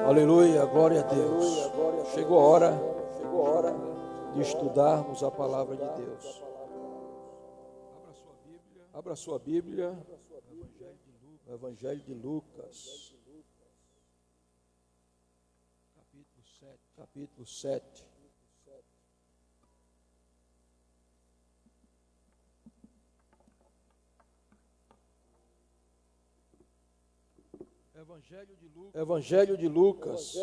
Aleluia, glória a Deus. Chegou a hora de estudarmos a palavra de Deus. Abra sua Bíblia, no Evangelho de Lucas, capítulo 7. Evangelho de Lucas,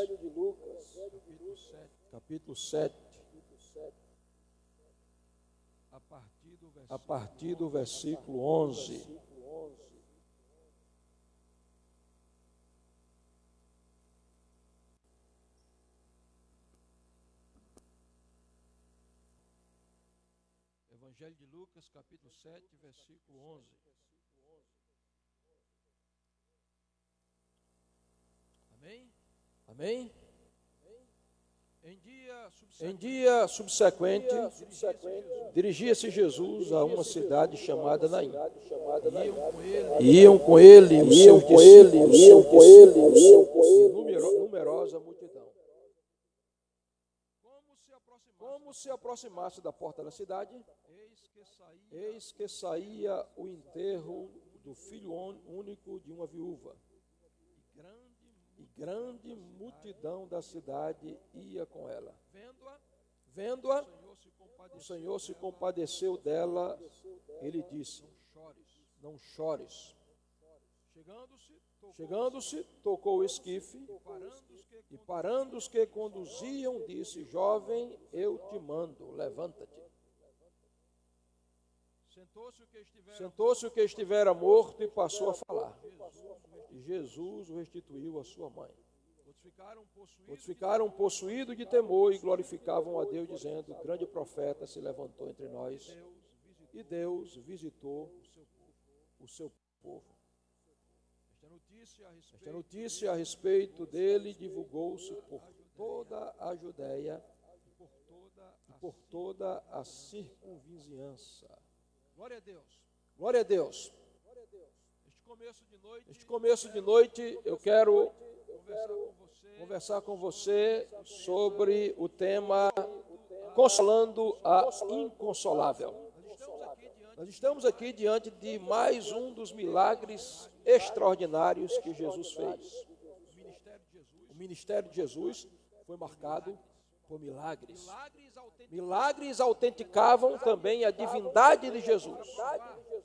capítulo 7, a partir do versículo 11. Evangelho de Lucas, capítulo 7, versículo 11. Amém? Em dia subsequente, dirigia-se Jesus a uma cidade chamada Naim. Iam com ele os seus discípulos e numerosa multidão. Como se aproximasse da porta da cidade, eis que saía o enterro do filho único de uma viúva. E grande multidão da cidade ia com ela. Vendo-a, o Senhor se compadeceu dela. Ele disse: não chores. Chegando-se, tocou o esquife, e parando os que conduziam, disse: jovem, eu te mando, levanta-te. Sentou-se o que estivera morto e passou a falar. E Jesus o restituiu à sua mãe. Outros ficaram possuídos de temor e glorificavam a Deus, dizendo: grande profeta se levantou entre nós, e Deus visitou o seu povo. Esta notícia a respeito dele divulgou-se por toda a Judéia e por toda a circunvizinhança. Glória a Deus. Este começo de noite eu quero conversar com você sobre o tema Consolando a Inconsolável. Nós estamos aqui diante de mais um dos milagres extraordinários que Jesus fez. O ministério de Jesus foi marcado por milagres. Milagres autenticavam também a divindade de Jesus,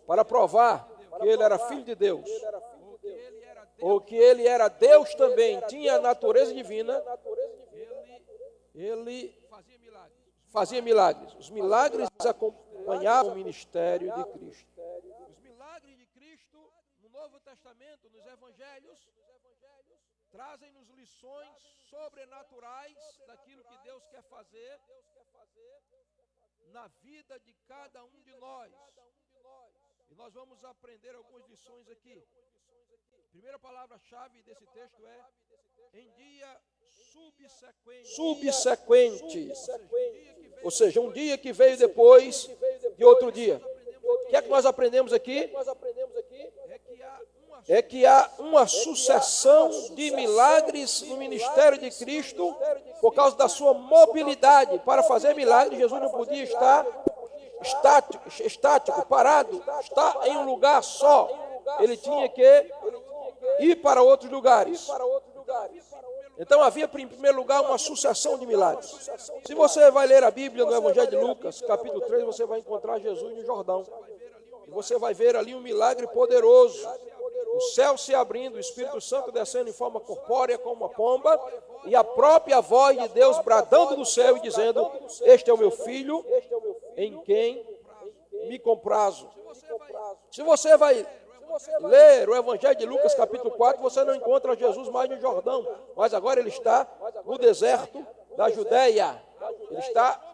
para provar que ele era filho de Deus, ou que ele era Deus também, tinha a natureza divina. Ele fazia milagres. Os milagres acompanhavam o ministério de Cristo. Os milagres de Cristo no Novo Testamento, nos Evangelhos, trazem-nos lições sobrenaturais daquilo que Deus quer fazer na vida de cada um de nós. E nós vamos aprender algumas lições aqui. A primeira palavra-chave desse texto é em dia subsequente. Ou seja, um dia que veio depois de outro dia. O que é que nós aprendemos aqui? É que há uma sucessão de milagres no ministério de Cristo por causa da sua mobilidade. Para fazer milagres, Jesus não podia estar estático, parado, estar em um lugar só. Ele tinha que ir para outros lugares. Então havia, em primeiro lugar, uma sucessão de milagres. Se você vai ler a Bíblia no Evangelho de Lucas, capítulo 3, você vai encontrar Jesus no Jordão. E você vai ver ali um milagre poderoso. O céu se abrindo, o Espírito Santo descendo em forma corpórea como uma pomba, e a própria voz de Deus bradando do céu e dizendo: este é o meu filho, em quem me comprazo. Se você vai ler o Evangelho de Lucas, capítulo 4, você não encontra Jesus mais no Jordão, mas agora ele está no deserto da Judéia.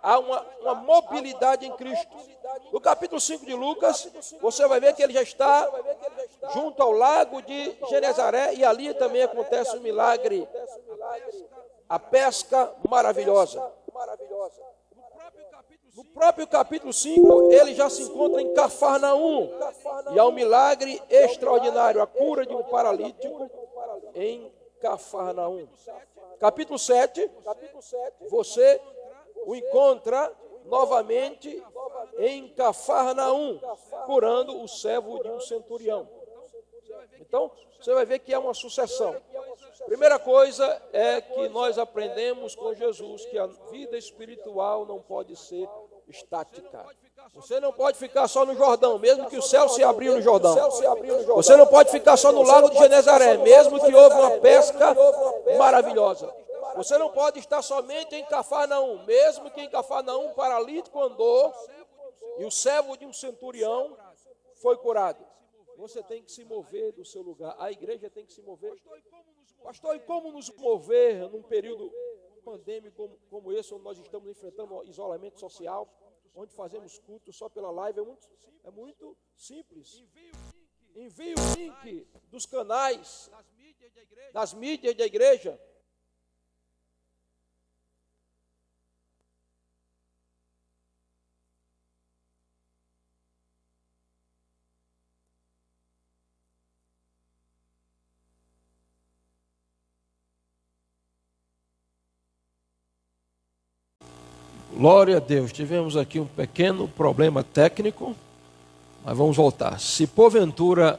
Há uma mobilidade em Cristo. No capítulo 5 de Lucas, você vai ver que ele já está junto ao lago de Genezaré, e ali também acontece um milagre, a pesca maravilhosa. No próprio capítulo 5, ele já se encontra em Cafarnaum, e há um milagre extraordinário, a cura de um paralítico em Cafarnaum. Capítulo 7, você o encontra novamente em Cafarnaum, curando o servo de um centurião. Então, você vai ver que é uma sucessão. Primeira coisa é que nós aprendemos com Jesus que a vida espiritual não pode ser estática. Você não pode ficar só no Jordão, mesmo que o céu se abriu no Jordão. Você não pode ficar só no lago de Genezaré, mesmo que houve uma pesca maravilhosa. Você não pode estar somente em Cafarnaum, mesmo que em Cafarnaum um paralítico andou e o servo de um centurião foi curado. Você tem que se mover do seu lugar. A igreja tem que se mover. Pastor, e como nos mover num período pandêmico como esse, onde nós estamos enfrentando isolamento social, onde fazemos culto só pela live? É muito simples. Envie o link dos canais, das mídias da igreja. Glória a Deus, tivemos aqui um pequeno problema técnico, mas vamos voltar. Se porventura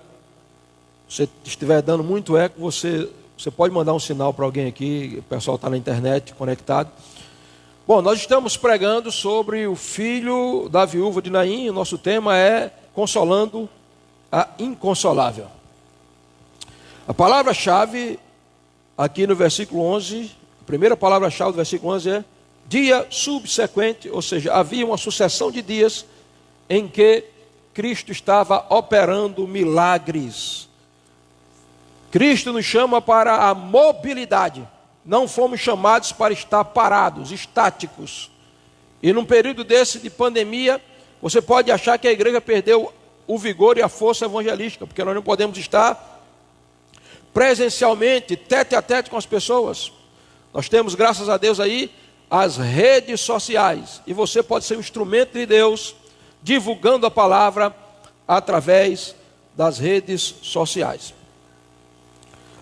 você estiver dando muito eco, você pode mandar um sinal para alguém aqui, o pessoal está na internet conectado. Bom, nós estamos pregando sobre o filho da viúva de Naim, o nosso tema é consolando a inconsolável. A palavra-chave aqui no versículo 11, a primeira palavra-chave do versículo 11 é dia subsequente, ou seja, havia uma sucessão de dias em que Cristo estava operando milagres. Cristo nos chama para a mobilidade. Não fomos chamados para estar parados, estáticos. E num período desse de pandemia, você pode achar que a igreja perdeu o vigor e a força evangelística, porque nós não podemos estar presencialmente, tete a tete com as pessoas. Nós temos, graças a Deus aí, as redes sociais, e você pode ser um instrumento de Deus, divulgando a palavra através das redes sociais.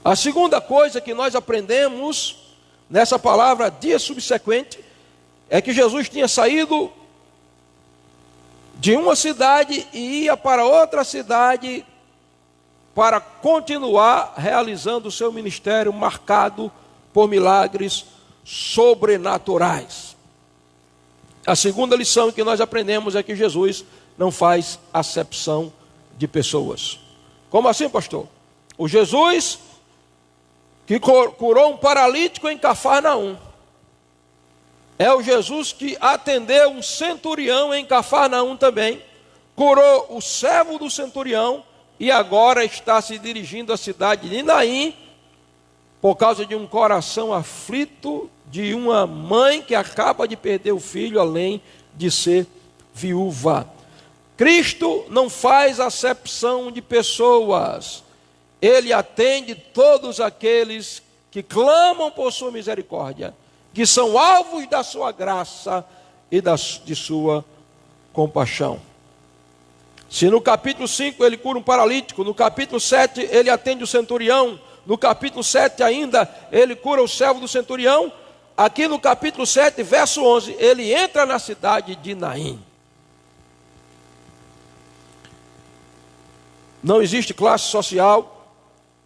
A segunda coisa que nós aprendemos nessa palavra dia subsequente, é que Jesus tinha saído de uma cidade e ia para outra cidade para continuar realizando o seu ministério marcado por milagres sobrenaturais. A segunda lição que nós aprendemos é que Jesus não faz acepção de pessoas. Como assim, pastor? O Jesus que curou um paralítico em Cafarnaum é o Jesus que atendeu um centurião em Cafarnaum também, curou o servo do centurião e agora está se dirigindo à cidade de Naim por causa de um coração aflito de uma mãe que acaba de perder o filho, além de ser viúva. Cristo não faz acepção de pessoas. Ele atende todos aqueles que clamam por sua misericórdia, que são alvos da sua graça e de sua compaixão. Se no capítulo 5 ele cura um paralítico, no capítulo 7 ele atende o centurião, no capítulo 7 ainda ele cura o servo do centurião, aqui no capítulo 7, verso 11, ele entra na cidade de Naim. Não existe classe social,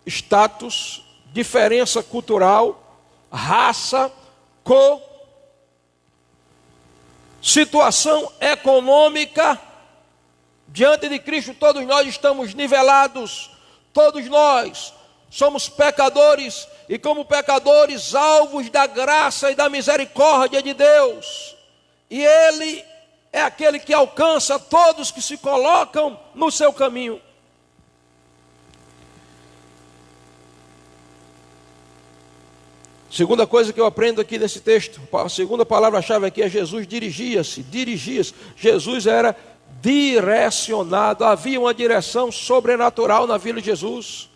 status, diferença cultural, raça, cor, situação econômica. Diante de Cristo todos nós estamos nivelados, todos nós somos pecadores e como pecadores alvos da graça e da misericórdia de Deus. E Ele é aquele que alcança todos que se colocam no seu caminho. Segunda coisa que eu aprendo aqui nesse texto, a segunda palavra-chave aqui é Jesus dirigia-se. Jesus era direcionado, havia uma direção sobrenatural na vida de Jesus.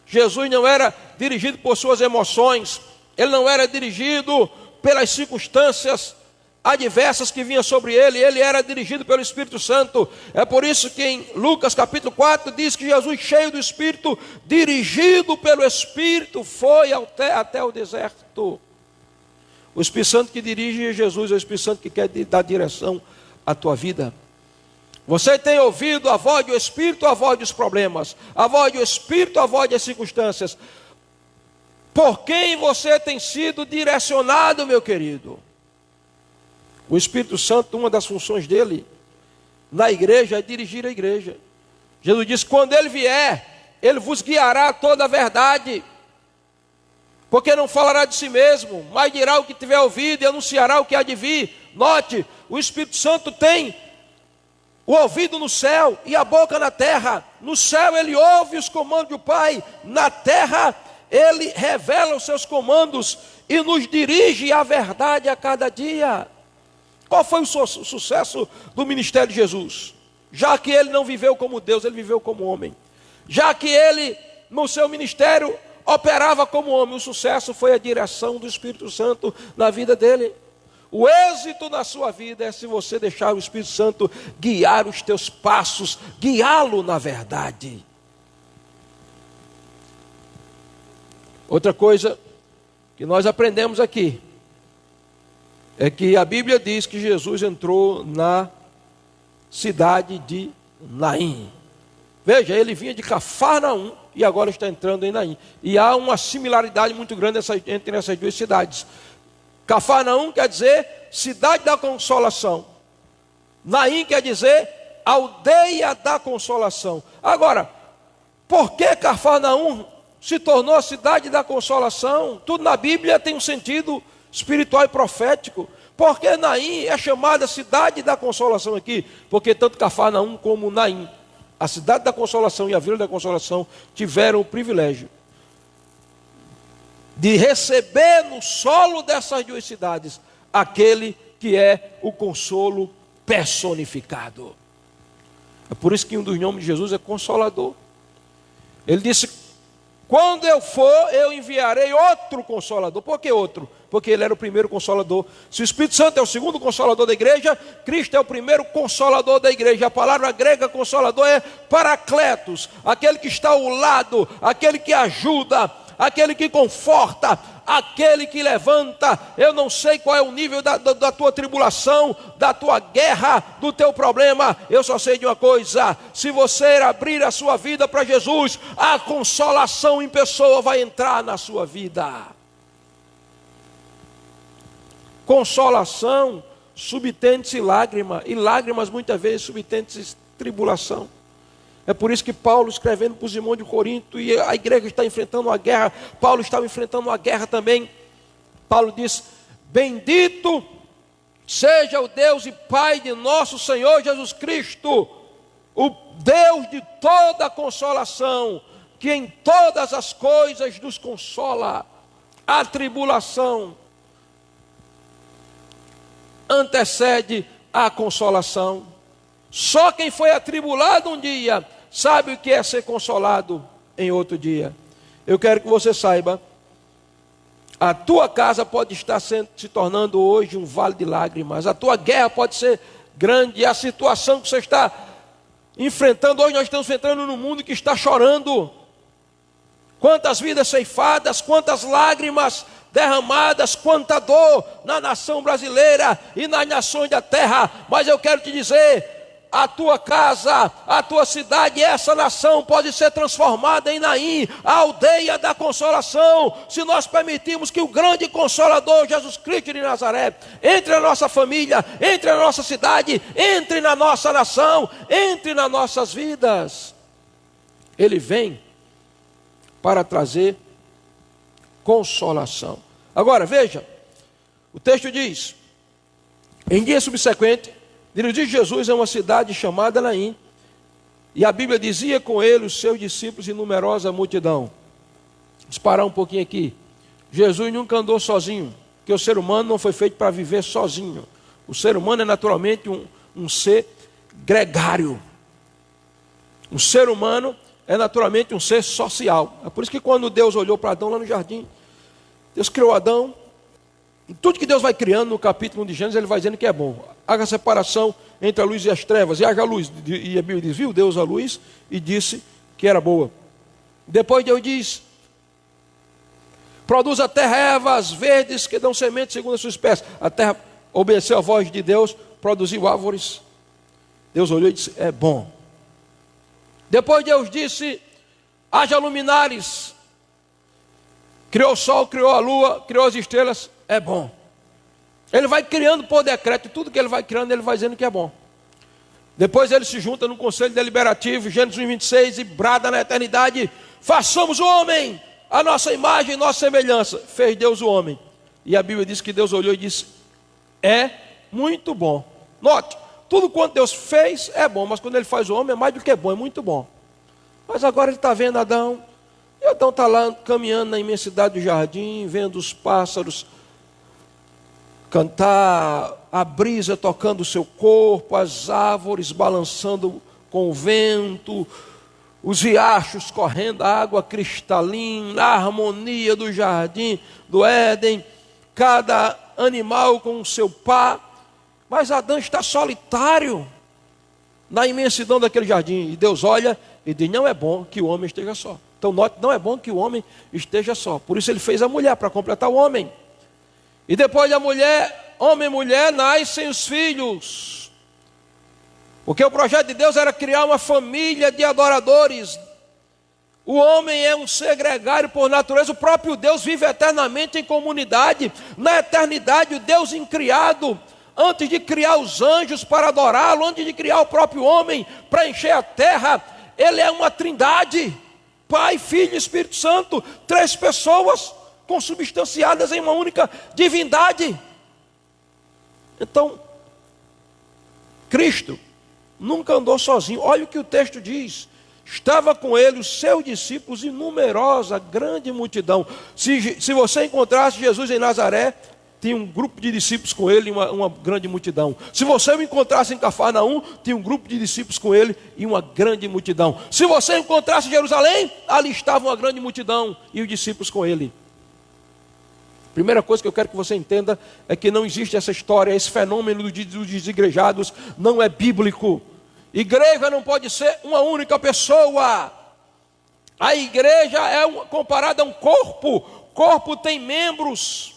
Jesus não era dirigido por suas emoções, ele não era dirigido pelas circunstâncias adversas que vinham sobre ele, ele era dirigido pelo Espírito Santo. É por isso que em Lucas capítulo 4 diz que Jesus, cheio do Espírito, dirigido pelo Espírito, foi até o deserto. O Espírito Santo que dirige Jesus é o Espírito Santo que quer dar direção à tua vida. Você tem ouvido a voz do Espírito, a voz dos problemas, a voz do Espírito, a voz das circunstâncias. Por quem você tem sido direcionado, meu querido? O Espírito Santo, uma das funções dele na igreja é dirigir a igreja. Jesus disse: quando ele vier, ele vos guiará toda a verdade, porque não falará de si mesmo, mas dirá o que tiver ouvido e anunciará o que há de vir. Note, o Espírito Santo tem o ouvido no céu e a boca na terra. No céu ele ouve os comandos do Pai, na terra ele revela os seus comandos e nos dirige à verdade a cada dia. Qual foi o sucesso do ministério de Jesus? Já que ele não viveu como Deus, ele viveu como homem. Já que ele, no seu ministério, operava como homem, o sucesso foi a direção do Espírito Santo na vida dele. O êxito na sua vida é se você deixar o Espírito Santo guiar os teus passos, guiá-lo na verdade. Outra coisa que nós aprendemos aqui é que a Bíblia diz que Jesus entrou na cidade de Naim. Veja, ele vinha de Cafarnaum e agora está entrando em Naim. E há uma similaridade muito grande entre essas duas cidades. Cafarnaum quer dizer cidade da consolação. Naim quer dizer aldeia da consolação. Agora, por que Cafarnaum se tornou a cidade da consolação? Tudo na Bíblia tem um sentido espiritual e profético. Por que Naim é chamada cidade da consolação aqui? Porque tanto Cafarnaum como Naim, a cidade da consolação e a vila da consolação, tiveram o privilégio de receber no solo dessas duas cidades aquele que é o consolo personificado. É por isso que um dos nomes de Jesus é Consolador. Ele disse: quando eu for, eu enviarei outro Consolador. Por que outro? Porque ele era o primeiro Consolador. Se o Espírito Santo é o segundo Consolador da igreja, Cristo é o primeiro Consolador da igreja. A palavra grega Consolador é Paracletos, aquele que está ao lado, aquele que ajuda, aquele que conforta, aquele que levanta. Eu não sei qual é o nível da tua tribulação, da tua guerra, do teu problema. Eu só sei de uma coisa: se você abrir a sua vida para Jesus, a consolação em pessoa vai entrar na sua vida. Consolação subtende-se lágrima, e lágrimas muitas vezes subtende-se tribulação. É por isso que Paulo, escrevendo para os irmãos de Corinto, e a igreja está enfrentando uma guerra, Paulo estava enfrentando uma guerra também. Paulo diz: bendito seja o Deus e Pai de nosso Senhor Jesus Cristo, o Deus de toda consolação, que em todas as coisas nos consola. A tribulação antecede a consolação. Só quem foi atribulado um dia sabe o que é ser consolado em outro dia. Eu quero que você saiba: a tua casa pode estar se tornando hoje um vale de lágrimas. A tua guerra pode ser grande. A situação que você está enfrentando hoje, nós estamos enfrentando num mundo que está chorando. Quantas vidas ceifadas, quantas lágrimas derramadas, quanta dor na nação brasileira e nas nações da terra. Mas eu quero te dizer: a tua casa, a tua cidade, essa nação pode ser transformada em Naim, a aldeia da consolação, se nós permitirmos que o grande Consolador, Jesus Cristo de Nazaré, entre na nossa família, entre na nossa cidade, entre na nossa nação, entre nas nossas vidas. Ele vem para trazer consolação. Agora veja, o texto diz: em dia subsequente, dirigiu Jesus a uma cidade chamada Naim, e a Bíblia dizia com ele os seus discípulos e numerosa multidão. Vamos parar um pouquinho aqui. Jesus nunca andou sozinho, porque o ser humano não foi feito para viver sozinho. O ser humano é naturalmente um ser gregário. O ser humano é naturalmente um ser social. É por isso que quando Deus olhou para Adão lá no jardim, Deus criou Adão Tudo que Deus vai criando no capítulo 1 de Gênesis, ele vai dizendo que é bom. Haja separação entre a luz e as trevas, e haja luz. E a Bíblia diz, viu Deus a luz e disse que era boa. Depois Deus diz, produz a terra ervas verdes que dão semente segundo a sua espécie. A terra obedeceu a voz de Deus, produziu árvores. Deus olhou e disse, é bom. Depois Deus disse, haja luminares. Criou o sol, criou a lua, criou as estrelas, é bom. Ele vai criando por decreto, e tudo que ele vai criando, ele vai dizendo que é bom. Depois ele se junta no conselho deliberativo, Gênesis 1:26, e brada na eternidade, façamos o homem, a nossa imagem e nossa semelhança. Fez Deus o homem. E a Bíblia diz que Deus olhou e disse, é muito bom. Note, tudo quanto Deus fez é bom, mas quando ele faz o homem é mais do que bom, é muito bom. Mas agora ele está vendo Adão, e Adão está lá caminhando na imensidade do jardim, vendo os pássaros cantar, a brisa tocando o seu corpo, as árvores balançando com o vento, os riachos correndo, a água cristalina, a harmonia do jardim, do Éden, cada animal com o seu par. Mas Adão está solitário na imensidão daquele jardim. E Deus olha e diz, não é bom que o homem esteja só. Então note, não é bom que o homem esteja só. Por isso ele fez a mulher, para completar o homem. E depois da mulher, homem e mulher, nascem os filhos. Porque o projeto de Deus era criar uma família de adoradores. O homem é um ser gregário por natureza. O próprio Deus vive eternamente em comunidade. Na eternidade, o Deus incriado, antes de criar os anjos para adorá-lo, antes de criar o próprio homem para encher a terra, ele é uma trindade. Pai, Filho e Espírito Santo, 3 pessoas consubstanciadas em uma única divindade. Então, Cristo nunca andou sozinho. Olha o que o texto diz. Estava com ele os seus discípulos e numerosa, grande multidão. Se você encontrasse Jesus em Nazaré, tinha um grupo de discípulos com ele e uma grande multidão. Se você o encontrasse em Cafarnaum, tinha um grupo de discípulos com ele e uma grande multidão. Se você encontrasse em Jerusalém, ali estava uma grande multidão e os discípulos com ele. Primeira coisa que eu quero que você entenda é que não existe essa história, esse fenômeno dos desigrejados não é bíblico. Igreja não pode ser uma única pessoa. A igreja é comparada a um corpo. Corpo tem membros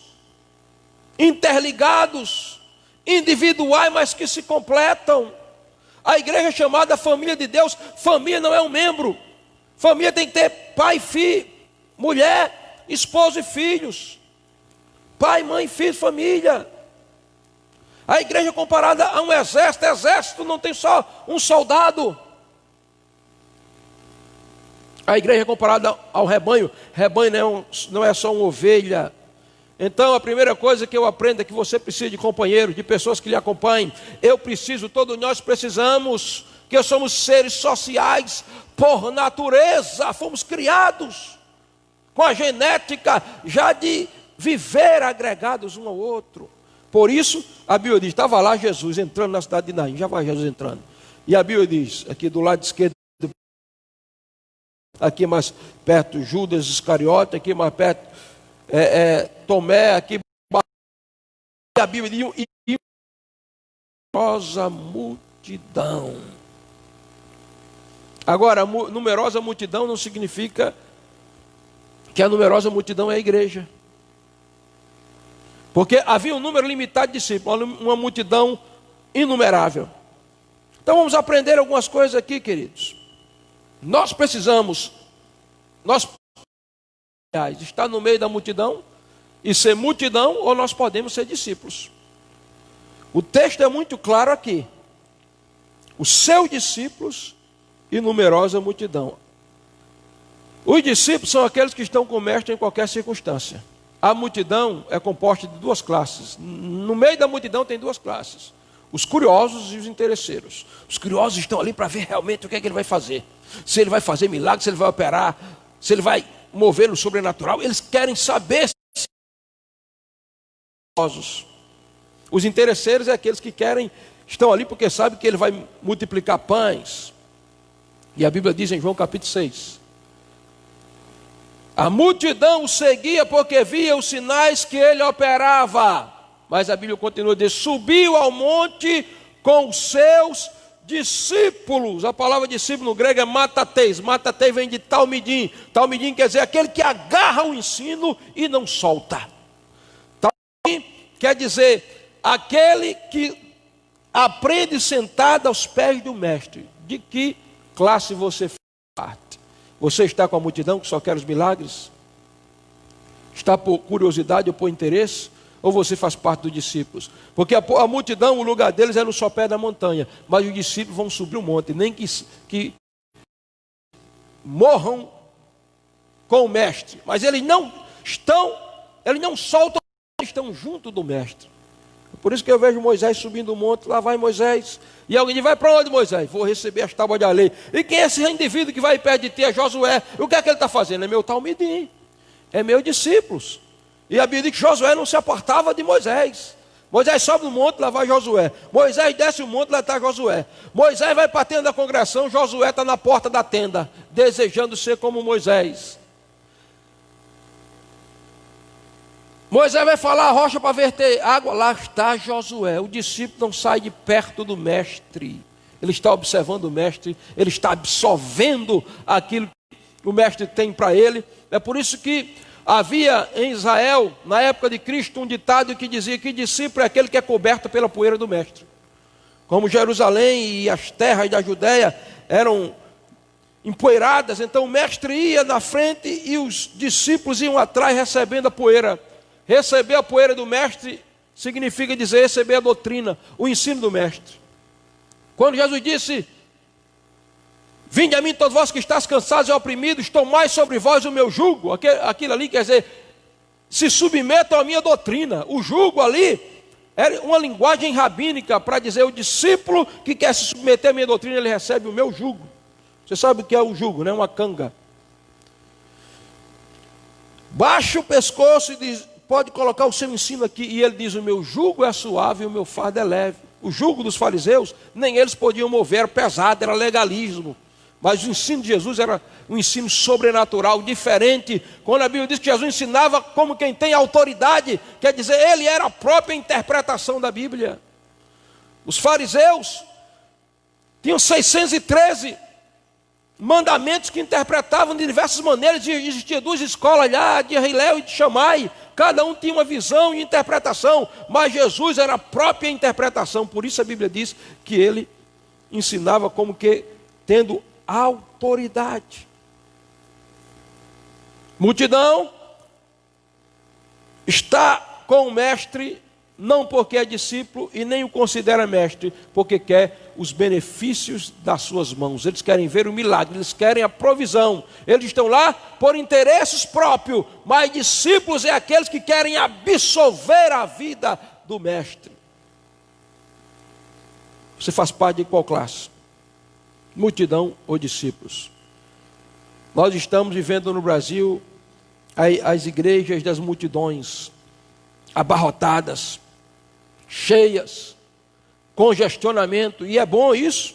interligados, individuais, mas que se completam. A igreja é chamada família de Deus. Família não é um membro. Família tem que ter pai, filho, mulher, esposo e filhos. Pai, mãe, filho, família. A igreja é comparada a um exército. Exército não tem só um soldado. A igreja é comparada ao rebanho. Rebanho não é só uma ovelha. Então a primeira coisa que eu aprendo é que você precisa de companheiros, de pessoas que lhe acompanhem. Eu preciso, todos nós precisamos, que somos seres sociais por natureza. Fomos criados com a genética já de viver agregados um ao outro. Por isso, a Bíblia diz, estava lá Jesus entrando na cidade de Naim, já vai Jesus entrando. E a Bíblia diz, aqui do lado esquerdo, aqui mais perto, Judas Iscariote, aqui mais perto, Tomé, aqui, e a Bíblia diz, e numerosa multidão. Agora, numerosa multidão não significa que a numerosa multidão é a igreja. Porque havia um número limitado de discípulos, uma multidão inumerável. Então vamos aprender algumas coisas aqui, queridos. Nós precisamos estar no meio da multidão e ser multidão, ou nós podemos ser discípulos. O texto é muito claro aqui. Os seus discípulos e numerosa multidão. Os discípulos são aqueles que estão com o mestre em qualquer circunstância. A multidão é composta de 2 classes. No meio da multidão tem 2 classes. Os curiosos e os interesseiros. Os curiosos estão ali para ver realmente o que é que ele vai fazer. Se ele vai fazer milagre, se ele vai operar, se ele vai mover no sobrenatural. Eles querem saber. Os interesseiros é aqueles que estão ali porque sabem que ele vai multiplicar pães. E a Bíblia diz em João capítulo 6. A multidão o seguia porque via os sinais que ele operava. Mas a Bíblia continua dizendo: subiu ao monte com os seus discípulos. A palavra discípulo no grego é matateis. Matateis vem de talmidim. Talmidim quer dizer aquele que agarra o ensino e não solta. Talmidim quer dizer aquele que aprende sentado aos pés do mestre. De que classe você faz parte? Você está com a multidão que só quer os milagres? Está por curiosidade ou por interesse? Ou você faz parte dos discípulos? Porque a multidão, o lugar deles é no sopé da montanha, mas os discípulos vão subir o monte, nem que morram com o mestre. Mas eles não soltam, eles estão junto do mestre. Por isso que eu vejo Moisés subindo o monte. Lá vai Moisés, e alguém diz: vai para onde, Moisés? Vou receber as tábuas da lei. E quem é esse indivíduo que vai perto de ti? É Josué. O que é que ele está fazendo? É meu talmidim, é meus discípulos. E a Bíblia diz que Josué não se apartava de Moisés. Moisés sobe no monte, lá vai Josué. Moisés desce o monte, lá está Josué. Moisés vai para a tenda da congregação, Josué está na porta da tenda, desejando ser como Moisés. Moisés vai falar a rocha para verter água, lá está Josué. O discípulo não sai de perto do mestre. Ele está observando o mestre, ele está absorvendo aquilo que o mestre tem para ele. É por isso que havia em Israel, na época de Cristo, um ditado que dizia que discípulo é aquele que é coberto pela poeira do mestre. Como Jerusalém e as terras da Judéia eram empoeiradas, então o mestre ia na frente e os discípulos iam atrás recebendo a poeira. Receber a poeira do mestre significa dizer receber a doutrina, o ensino do mestre. Quando Jesus disse: vinde a mim todos vós que estáis cansados e oprimidos, tomai sobre vós o meu jugo. Aquilo ali quer dizer, se submetam à minha doutrina. O jugo ali era uma linguagem rabínica para dizer: o discípulo que quer se submeter à minha doutrina, ele recebe o meu jugo. Você sabe o que é o jugo, né? Uma canga. Baixa o pescoço e diz: pode colocar o seu ensino aqui. E ele diz: o meu jugo é suave e o meu fardo é leve. O jugo dos fariseus, nem eles podiam mover, era pesado, era legalismo. Mas o ensino de Jesus era um ensino sobrenatural, diferente. Quando a Bíblia diz que Jesus ensinava como quem tem autoridade, quer dizer, ele era a própria interpretação da Bíblia. Os fariseus tinham 613 mandamentos que interpretavam de diversas maneiras. Existiam duas escolas lá, de Hilel e de Shammai. Cada um tinha uma visão e interpretação, mas Jesus era a própria interpretação. Por isso a Bíblia diz que ele ensinava como que tendo autoridade. Multidão está com o mestre, não porque é discípulo e nem o considera mestre, porque quer os benefícios das suas mãos. Eles querem ver o milagre, eles querem a provisão. Eles estão lá por interesses próprios, mas discípulos é aqueles que querem absorver a vida do mestre. Você faz parte de qual classe? Multidão ou discípulos? Nós estamos vivendo no Brasil as igrejas das multidões, abarrotadas, cheias, congestionamento, e é bom isso,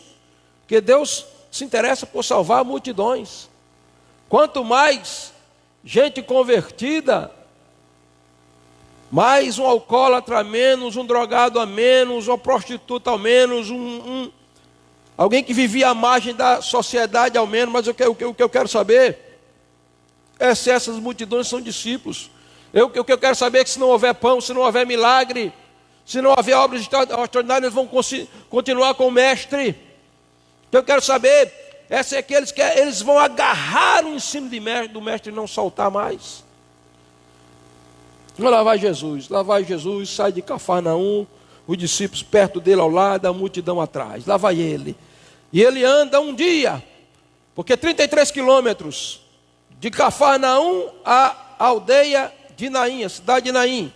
porque Deus se interessa por salvar multidões. Quanto mais gente convertida, mais um alcoólatra a menos, um drogado a menos, uma prostituta ao menos, alguém que vivia à margem da sociedade ao menos. Mas o que eu quero saber é se essas multidões são discípulos. O que eu quero saber é que se não houver pão, se não houver milagre, se não houver obras extraordinárias, eles vão continuar com o mestre. O que eu quero saber é se aqueles que eles vão agarrar o ensino do mestre e não soltar mais. Lá vai Jesus, sai de Cafarnaum, os discípulos perto dele ao lado, a multidão atrás. Lá vai ele. E ele anda um dia, porque 33 quilômetros de Cafarnaum à aldeia de Naim, a cidade de Naim.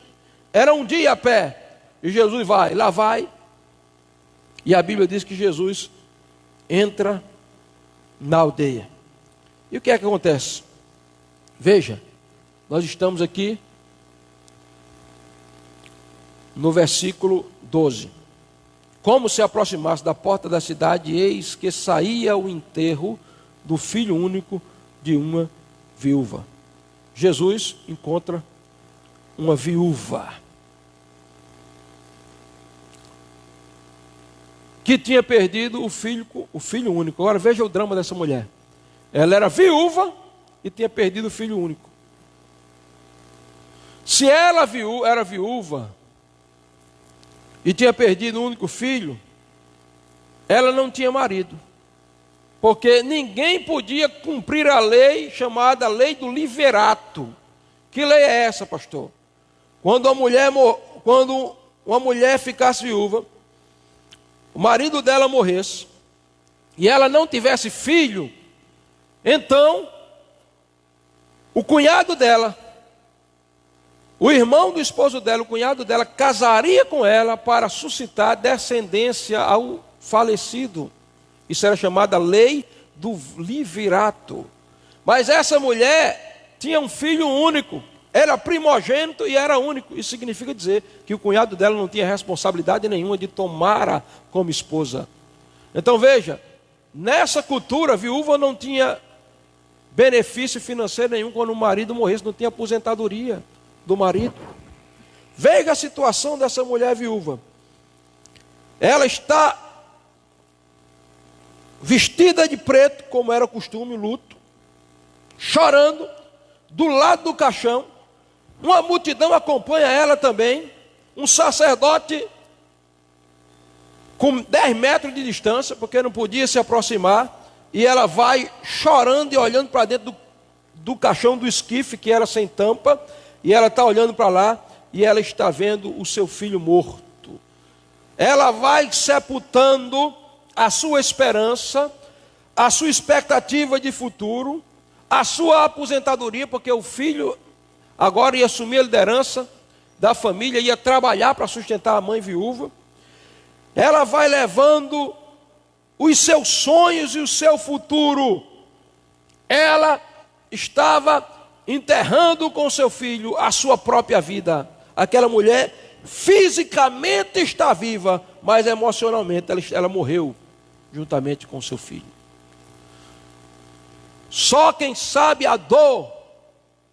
Era um dia a pé. E Jesus lá vai. E a Bíblia diz que Jesus entra na aldeia. E o que é que acontece? Veja, nós estamos aqui no versículo 12. Como se aproximasse da porta da cidade, eis que saía o enterro do filho único de uma viúva. Jesus encontra uma viúva que tinha perdido o filho único. Agora veja o drama dessa mulher. Ela era viúva e tinha perdido o filho único. Se ela era viúva e tinha perdido o único filho, ela não tinha marido. Porque ninguém podia cumprir a lei chamada lei do liverato. Que lei é essa, pastor? Quando uma mulher ficasse viúva, o marido dela morresse, e ela não tivesse filho, então, o cunhado dela, o irmão do esposo dela, o cunhado dela, casaria com ela para suscitar descendência ao falecido. Isso era chamada lei do liverato. Mas essa mulher tinha um filho único, era primogênito e era único. Isso significa dizer que o cunhado dela não tinha responsabilidade nenhuma de tomá-la como esposa. Então veja, nessa cultura a viúva não tinha benefício financeiro nenhum quando o marido morresse, não tinha aposentadoria do marido. Veja a situação dessa mulher viúva. Ela está vestida de preto, como era o costume, luto, chorando, do lado do caixão. Uma multidão acompanha ela também. Um sacerdote com 10 metros de distância, porque não podia se aproximar. E ela vai chorando e olhando para dentro do caixão do esquife, que era sem tampa. E ela está olhando para lá e ela está vendo o seu filho morto. Ela vai sepultando a sua esperança, a sua expectativa de futuro, a sua aposentadoria, porque o filho agora ia assumir a liderança da família, ia trabalhar para sustentar a mãe viúva. Ela vai levando os seus sonhos e o seu futuro. Ela estava enterrando com seu filho a sua própria vida. Aquela mulher fisicamente está viva, mas emocionalmente ela morreu juntamente com seu filho. Só quem sabe a dor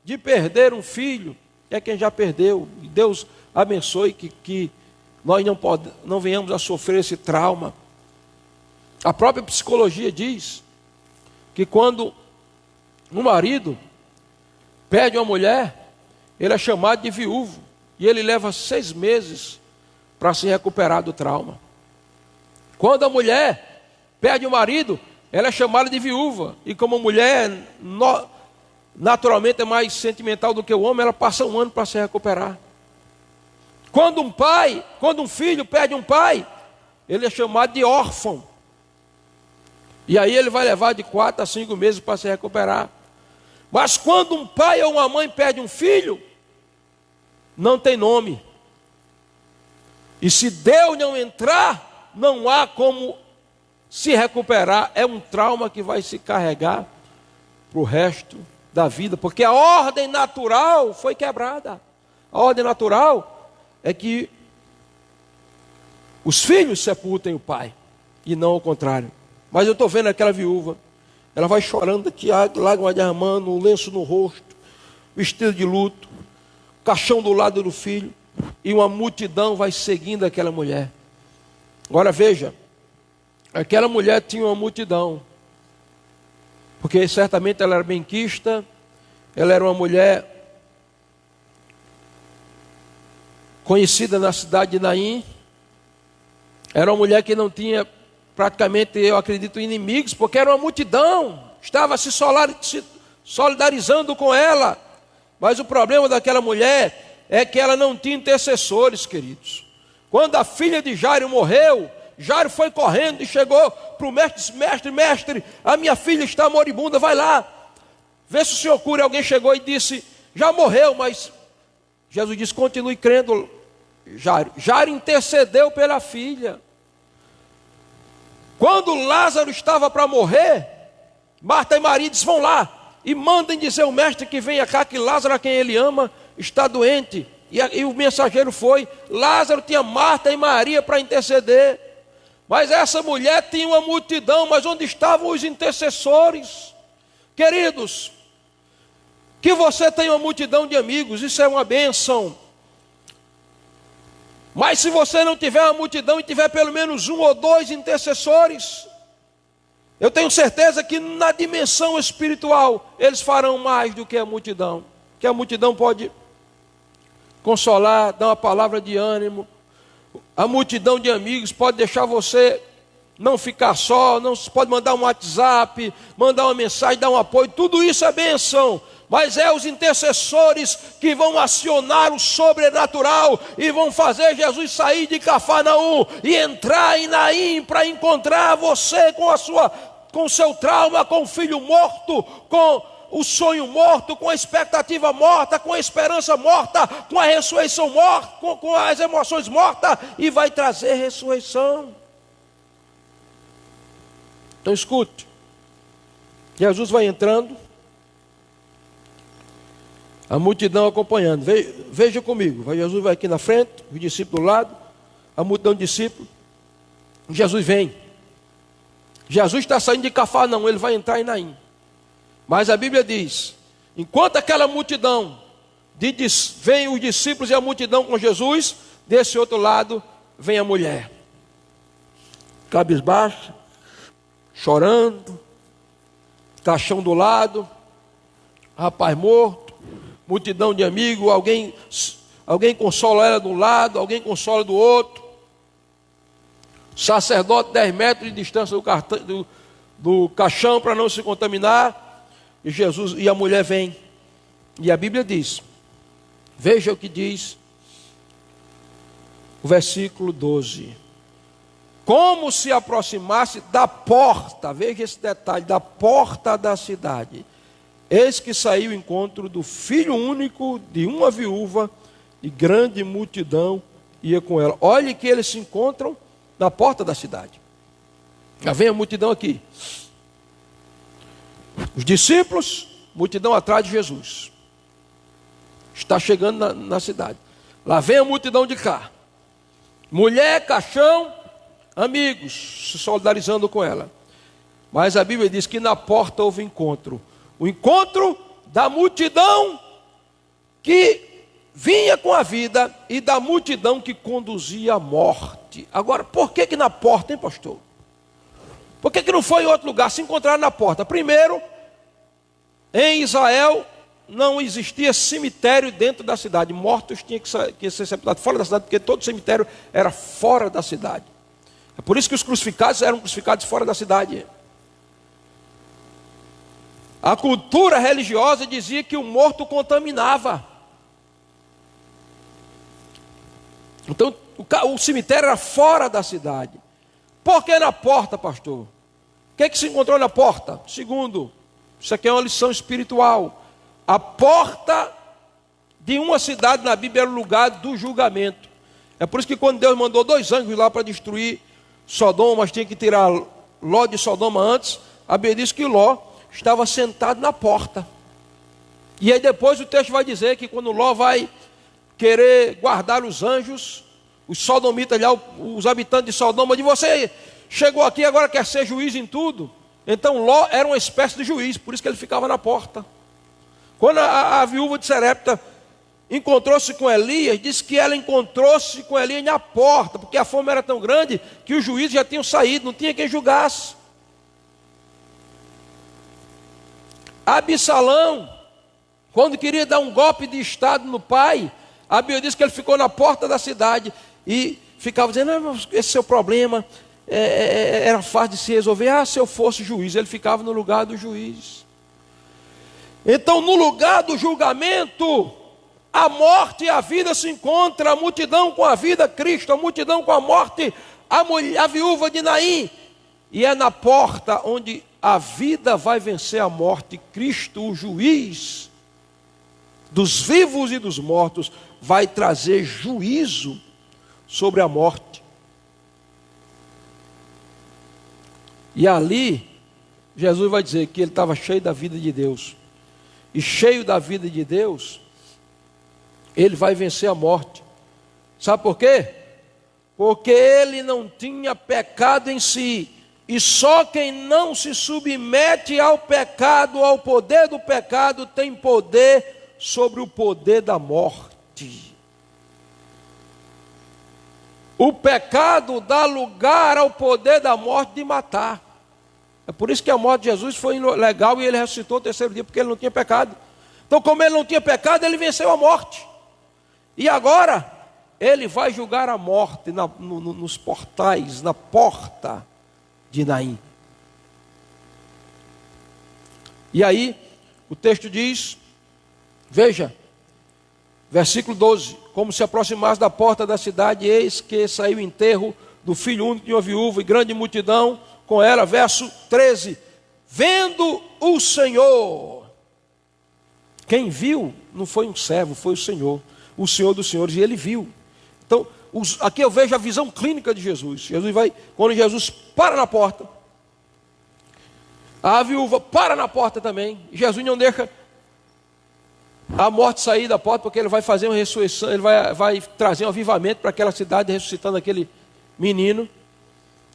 de perder um filho é quem já perdeu. E Deus abençoe que nós não venhamos a sofrer esse trauma. A própria psicologia diz que quando um marido perde uma mulher, ele é chamado de viúvo. E ele leva 6 meses para se recuperar do trauma. Quando a mulher perde o marido, ela é chamada de viúva. E como a mulher naturalmente é mais sentimental do que o homem, ela passa 1 ano para se recuperar. Quando um filho perde um pai, ele é chamado de órfão. E aí ele vai levar de 4 a 5 meses para se recuperar. Mas quando um pai ou uma mãe perde um filho, não tem nome. E se Deus não entrar, não há como se recuperar. É um trauma que vai se carregar para o resto da vida, porque a ordem natural foi quebrada. A ordem natural é que os filhos sepultem o pai, e não o contrário. Mas eu estou vendo aquela viúva, ela vai chorando aqui, lágrimas derramando, um lenço no rosto, vestido de luto, caixão do lado do filho, e uma multidão vai seguindo aquela mulher. Agora veja, aquela mulher tinha uma multidão, porque certamente ela era benquista, ela era uma mulher conhecida na cidade de Naim, era uma mulher que não tinha praticamente, eu acredito, inimigos, porque era uma multidão, estava se solidarizando com ela. Mas o problema daquela mulher é que ela não tinha intercessores, queridos. Quando a filha de Jairo morreu, Jairo foi correndo e chegou para o mestre e disse: mestre, a minha filha está moribunda, vai lá, vê se o senhor cura. Alguém chegou e disse: já morreu. Mas Jesus disse: continue crendo, Jairo. Jairo intercedeu pela filha. Quando Lázaro estava para morrer, Marta e Maria dizem: vão lá e mandem dizer ao mestre que venha cá, que Lázaro, a quem ele ama, está doente. E o mensageiro foi. Lázaro tinha Marta e Maria para interceder, mas essa mulher tinha uma multidão. Mas onde estavam os intercessores? Queridos, Que você tenha uma multidão de amigos, isso é uma bênção. Mas se você não tiver uma multidão e tiver pelo menos um ou dois intercessores, eu tenho certeza que na dimensão espiritual eles farão mais do que a multidão. Que a multidão pode consolar, dar uma palavra de ânimo. A multidão de amigos pode deixar você não ficar só, não pode mandar um WhatsApp, mandar uma mensagem, dar um apoio, tudo isso é bênção. Mas é os intercessores que vão acionar o sobrenatural e vão fazer Jesus sair de Cafarnaum e entrar em Naim para encontrar você com o seu trauma, com o filho morto, com o sonho morto, com a expectativa morta, com a esperança morta, com a ressurreição morta, com as emoções mortas, e vai trazer ressurreição. Então escute, Jesus vai entrando, a multidão acompanhando. Veja comigo, Jesus vai aqui na frente, os discípulos do lado, a multidão de discípulos. Jesus vem. Jesus está saindo de Cafarnaum, ele vai entrar em Naim. Mas a Bíblia diz, enquanto aquela multidão, vem os discípulos e a multidão com Jesus, desse outro lado vem a mulher, cabisbaixa, chorando, caixão do lado, rapaz morto, multidão de amigos, alguém consola ela de um lado, alguém consola do outro. Sacerdote 10 metros de distância do caixão para não se contaminar. E Jesus e a mulher vem. E a Bíblia diz, veja o que diz o versículo 12. Como se aproximasse da porta, veja esse detalhe, da porta da cidade. Eis que saiu o encontro do filho único de uma viúva, e grande multidão ia com ela. Olhe que eles se encontram na porta da cidade. Já vem a multidão aqui. Os discípulos, multidão atrás de Jesus. Está chegando na cidade. Lá vem a multidão de cá. Mulher, caixão, amigos, se solidarizando com ela. Mas a Bíblia diz que na porta houve encontro. O encontro da multidão que vinha com a vida e da multidão que conduzia à morte. Agora, por que na porta, hein, pastor? Por que não foi em outro lugar? Se encontraram na porta. Primeiro, em Israel não existia cemitério dentro da cidade. Mortos tinham que ser sepultados fora da cidade, porque todo cemitério era fora da cidade. É por isso que os crucificados eram crucificados fora da cidade. A cultura religiosa dizia que o morto contaminava. Então, o cemitério era fora da cidade. Por que na porta, pastor? O que se encontrou na porta? Segundo, isso aqui é uma lição espiritual. A porta de uma cidade na Bíblia era o lugar do julgamento. É por isso que quando Deus mandou 2 anjos lá para destruir Sodoma, mas tinha que tirar Ló de Sodoma antes, a Bíblia diz que Ló estava sentado na porta. E aí depois o texto vai dizer que quando Ló vai querer guardar os anjos, os sodomitas lá, os habitantes de Sodoma, de você chegou aqui e agora quer ser juiz em tudo. Então Ló era uma espécie de juiz, por isso que ele ficava na porta. Quando a viúva de Sarepta encontrou-se com Elias, disse que ela encontrou-se com Elias na porta, porque a fome era tão grande que os juízes já tinham saído, não tinha quem julgasse. Absalão, quando queria dar um golpe de estado no pai, a Bíblia diz que ele ficou na porta da cidade e ficava dizendo, esse seu problema era fácil de se resolver. Se eu fosse juiz, ele ficava no lugar do juiz. Então, no lugar do julgamento, a morte e a vida se encontram, a multidão com a vida, Cristo, a multidão com a morte, a viúva de Naim. E é na porta onde a vida vai vencer a morte. Cristo, o juiz dos vivos e dos mortos, vai trazer juízo sobre a morte. E ali, Jesus vai dizer que ele estava cheio da vida de Deus. E cheio da vida de Deus, ele vai vencer a morte. Sabe por quê? Porque ele não tinha pecado em si, E só quem não se submete ao pecado, ao poder do pecado, tem poder sobre o poder da morte. O pecado dá lugar ao poder da morte de matar. É por isso que a morte de Jesus foi legal e ele ressuscitou no terceiro dia, porque ele não tinha pecado. Então, como ele não tinha pecado, ele venceu a morte. E agora, ele vai julgar a morte nos portais, na porta de Naim. E aí, o texto diz, veja, versículo 12: como se aproximasse da porta da cidade, eis que saiu o enterro do filho único de uma viúva, e grande multidão com ela. Verso 13: vendo o Senhor. Quem viu não foi um servo, foi o Senhor dos senhores, e ele viu. Então, aqui eu vejo a visão clínica de Jesus. Quando Jesus para na porta, a viúva para na porta também. Jesus não deixa a morte sair da porta, porque ele vai fazer uma ressurreição, ele vai trazer um avivamento para aquela cidade, ressuscitando aquele menino.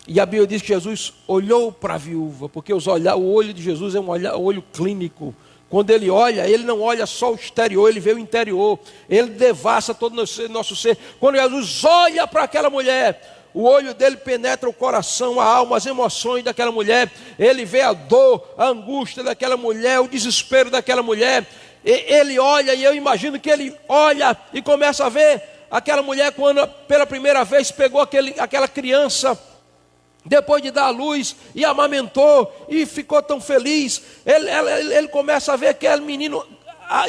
E a Bíblia diz que Jesus olhou para a viúva, porque o olho de Jesus é um olho clínico. Quando ele olha, ele não olha só o exterior, ele vê o interior, ele devassa todo o nosso ser. Quando Jesus olha para aquela mulher, o olho dele penetra o coração, a alma, as emoções daquela mulher. Ele vê a dor, a angústia daquela mulher, o desespero daquela mulher. Ele olha, e eu imagino que ele olha e começa a ver aquela mulher quando pela primeira vez pegou aquela criança, depois de dar à luz, e amamentou, e ficou tão feliz. Ele começa a ver aquele menino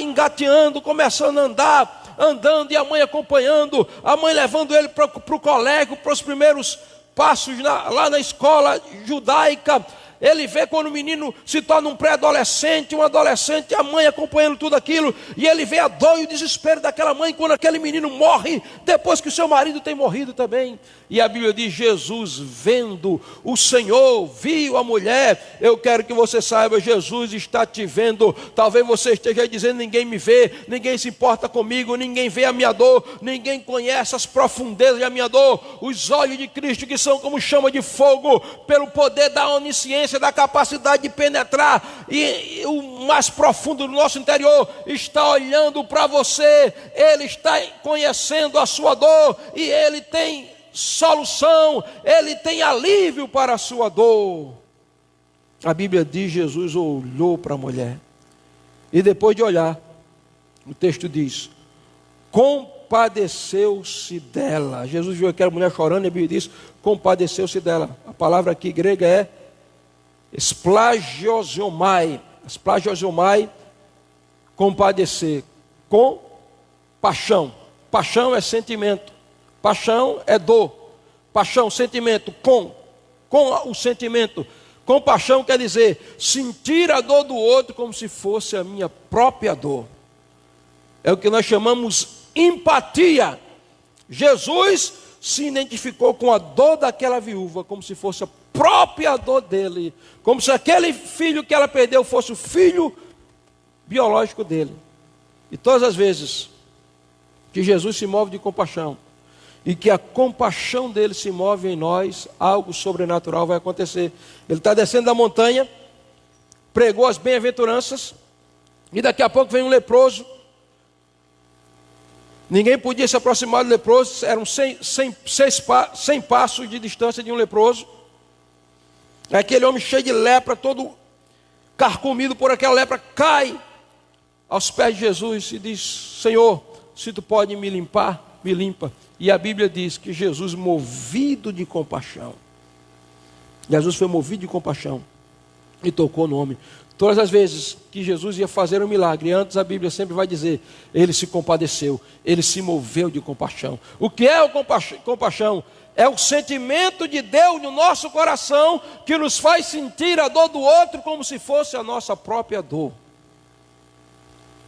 engateando, começando a andando, e a mãe acompanhando, a mãe levando ele para o colégio, para os primeiros passos lá na escola judaica. Ele vê quando o menino se torna um pré-adolescente, um adolescente, a mãe acompanhando tudo aquilo, e ele vê a dor e o desespero daquela mãe quando aquele menino morre, depois que o seu marido tem morrido também. E a Bíblia diz: Jesus, vendo o Senhor, viu a mulher. Eu quero que você saiba, Jesus está te vendo. Talvez você esteja dizendo: ninguém me vê, ninguém se importa comigo, ninguém vê a minha dor, ninguém conhece as profundezas da minha dor. Os olhos de Cristo, que são como chama de fogo, pelo poder da onisciência, da capacidade de penetrar e o mais profundo do nosso interior, está olhando para você. Ele está conhecendo a sua dor, e ele tem solução, ele tem alívio para a sua dor. A Bíblia diz: Jesus olhou para a mulher, e depois de olhar, o texto diz, compadeceu-se dela. Jesus viu aquela mulher chorando, e a Bíblia diz, compadeceu-se dela. A palavra aqui grega é esplagiosomai. Esplagiosomai, compadecer, com paixão. Paixão é sentimento, paixão é dor, paixão, sentimento, com o sentimento. Compaixão quer dizer sentir a dor do outro como se fosse a minha própria dor. É o que nós chamamos empatia. Jesus se identificou com a dor daquela viúva como se fosse a própria dor dele, como se aquele filho que ela perdeu fosse o filho biológico dele. E todas as vezes que Jesus se move de compaixão, e que a compaixão dele se move em nós, algo sobrenatural vai acontecer. Ele está descendo da montanha, pregou as bem-aventuranças, e daqui a pouco vem um leproso. Ninguém podia se aproximar do leproso, eram 100 passos de distância de um leproso. Aquele homem cheio de lepra, todo carcomido por aquela lepra, cai aos pés de Jesus e diz: Senhor, se tu pode me limpar, me limpa. E a Bíblia diz que Jesus, movido de compaixão, Jesus foi movido de compaixão e tocou no homem. Todas as vezes que Jesus ia fazer um milagre, antes a Bíblia sempre vai dizer, ele se compadeceu, ele se moveu de compaixão. O que é o compaixão? É o sentimento de Deus no nosso coração, que nos faz sentir a dor do outro como se fosse a nossa própria dor.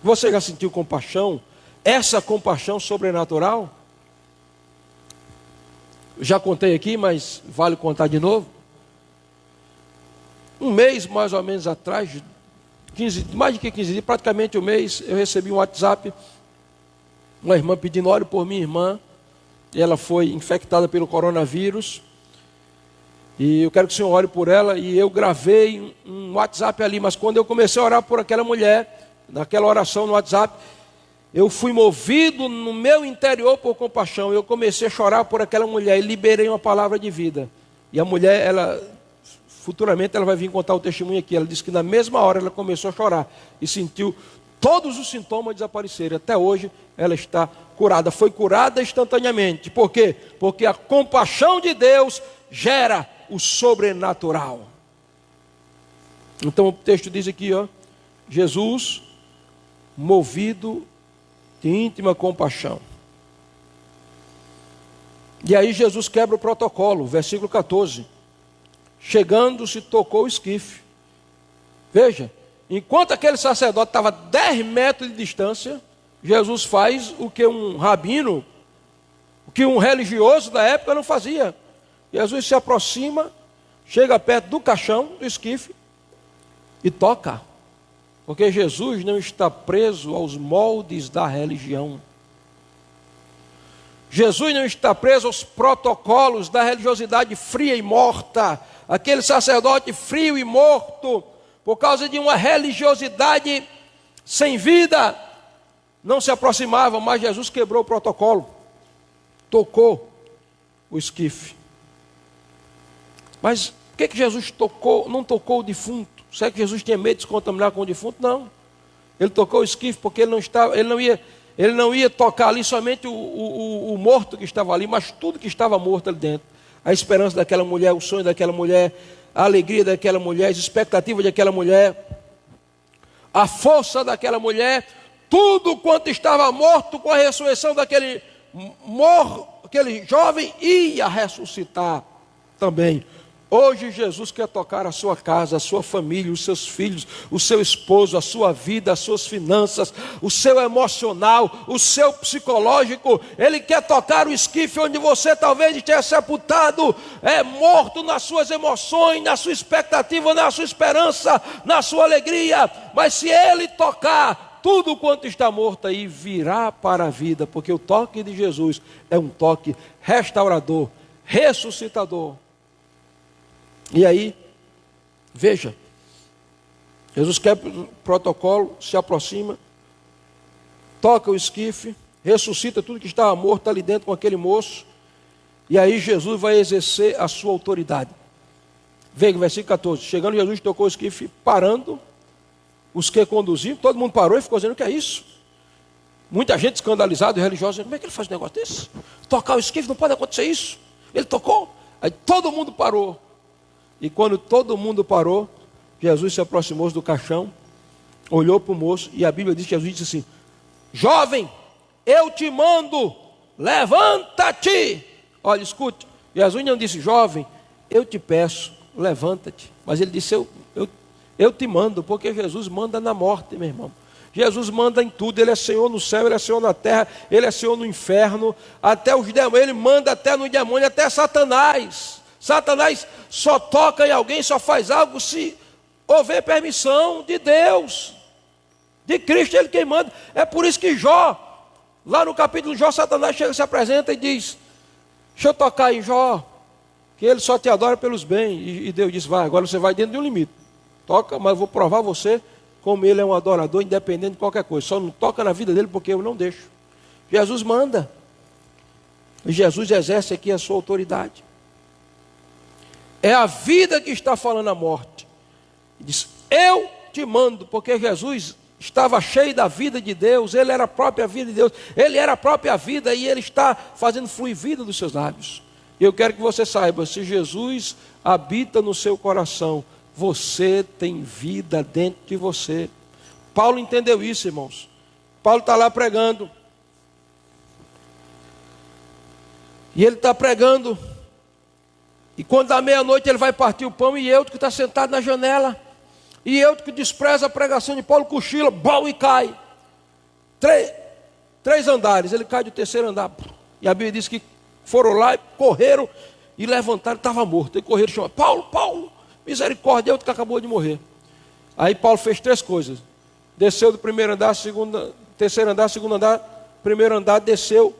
Você já sentiu compaixão? Essa compaixão sobrenatural? Já contei aqui, mas vale contar de novo. Um mês mais ou menos atrás, mais de 15 dias, praticamente um mês, eu recebi um WhatsApp, uma irmã pedindo óleo por minha irmã. Ela foi infectada pelo coronavírus, E eu quero que o senhor ore por ela. E eu gravei um WhatsApp ali. Mas quando eu comecei a orar por aquela mulher, naquela oração no WhatsApp, eu fui movido no meu interior por compaixão. Eu comecei a chorar por aquela mulher e liberei uma palavra de vida. E a mulher, futuramente ela vai vir contar o testemunho aqui. Ela disse que na mesma hora ela começou a chorar e sentiu todos os sintomas desaparecerem. Até hoje ela está curada. Foi curada instantaneamente. Por quê? Porque a compaixão de Deus gera o sobrenatural. Então o texto diz aqui, Jesus, movido de íntima compaixão. E aí Jesus quebra o protocolo, versículo 14. Chegando-se, tocou o esquife. Veja, enquanto aquele sacerdote estava a 10 metros de distância, Jesus faz o que um rabino, o que um religioso da época não fazia. Jesus se aproxima, chega perto do caixão, do esquife, e toca. Porque Jesus não está preso aos moldes da religião. Jesus não está preso aos protocolos da religiosidade fria e morta. Aquele sacerdote frio e morto, por causa de uma religiosidade sem vida, não se aproximava, mas Jesus quebrou o protocolo, tocou o esquife. Mas por que Jesus não tocou o defunto? Será que Jesus tinha medo de se contaminar com o defunto? Não. Ele tocou o esquife porque ele não ia tocar ali somente o morto que estava ali, mas tudo que estava morto ali dentro. A esperança daquela mulher, o sonho daquela mulher, a alegria daquela mulher, as expectativas daquela mulher, a força daquela mulher, tudo quanto estava morto com a ressurreição daquele aquele jovem ia ressuscitar também. Hoje Jesus quer tocar a sua casa, a sua família, os seus filhos, o seu esposo, a sua vida, as suas finanças, o seu emocional, o seu psicológico. Ele quer tocar o esquife onde você talvez esteja sepultado, morto nas suas emoções, na sua expectativa, na sua esperança, na sua alegria. Mas se Ele tocar, tudo quanto está morto aí virá para a vida, porque o toque de Jesus é um toque restaurador, ressuscitador. E aí, veja, Jesus quebra o protocolo, se aproxima, toca o esquife, ressuscita tudo que estava morto ali dentro com aquele moço, e aí Jesus vai exercer a sua autoridade. Veja, versículo 14, chegando Jesus tocou o esquife, parando, os que conduziam, todo mundo parou e ficou dizendo, o que é isso? Muita gente escandalizada e religiosa, como é que ele faz um negócio desse? Tocar o esquife, não pode acontecer isso. Ele tocou, aí todo mundo parou. E quando todo mundo parou, Jesus se aproximou do caixão, olhou para o moço, e a Bíblia diz que Jesus disse assim, jovem, eu te mando, levanta-te. Olha, escute, Jesus não disse, jovem, eu te peço, levanta-te. Mas ele disse, eu te mando, porque Jesus manda na morte, meu irmão. Jesus manda em tudo, Ele é Senhor no céu, Ele é Senhor na terra, Ele é Senhor no inferno, até os demônios, Ele manda até no demônio, até Satanás. Satanás só toca em alguém, só faz algo se houver permissão de Deus, de Cristo, Ele quem manda. É por isso que Jó, lá no capítulo de Jó, Satanás chega, se apresenta e diz, deixa eu tocar em Jó, que ele só te adora pelos bens. E Deus diz, vai, agora você vai dentro de um limite, toca, mas eu vou provar você como ele é um adorador independente de qualquer coisa, só não toca na vida dele porque eu não deixo. Jesus manda, e Jesus exerce aqui a sua autoridade. É a vida que está falando a morte. Ele diz, eu te mando, porque Jesus estava cheio da vida de Deus, Ele era a própria vida de Deus, Ele era a própria vida e Ele está fazendo fluir vida dos seus lábios. E eu quero que você saiba, se Jesus habita no seu coração, você tem vida dentro de você. Paulo entendeu isso, irmãos. Paulo está lá pregando. E ele está pregando. E quando dá meia-noite ele vai partir o pão e Eutico está sentado na janela. E Eutico despreza a pregação de Paulo, cochila, bom, e cai. Três andares, ele cai do terceiro andar. E a Bíblia diz que foram lá, correram e levantaram, estava morto. E correram e chamaram, Paulo, misericórdia, Eutico acabou de morrer. Aí Paulo fez 3 coisas. Desceu do primeiro andar, terceiro andar, segundo andar, primeiro andar, desceu.